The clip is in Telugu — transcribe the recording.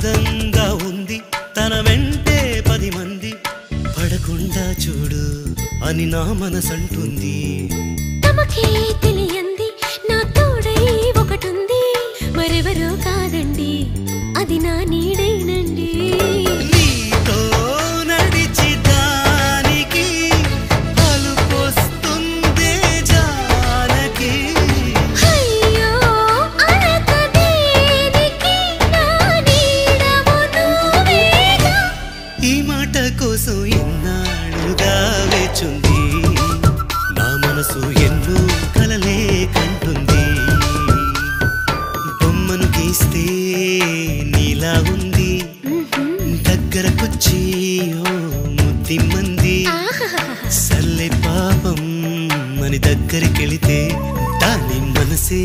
అందంగా ఉంది తన వెంటే 10 మంది పడకుండా చూడు అని నా మనసంటుంది తమకే తెలియంది నా తోడై ఒకటుంది మరెవరో కాదండి అది నా నీడైనండి నీతో నడిచి దానికి అలుపొస్తుందే జానకి అయ్యో అనకదేనికి నా నీడవు నువ్వేగా ఈ మాట కోసం ఎన్నాళ్ళుగా వేచుంది నా మనసు ఎన్నో కలలే కంటుంది బొమ్మను గీస్తే నీలా ఉంది దగ్గరకొచ్చి ఓ ముద్దిమ్మంది సల్లే పాపం అని దగ్గరికెళితే దాని మనసే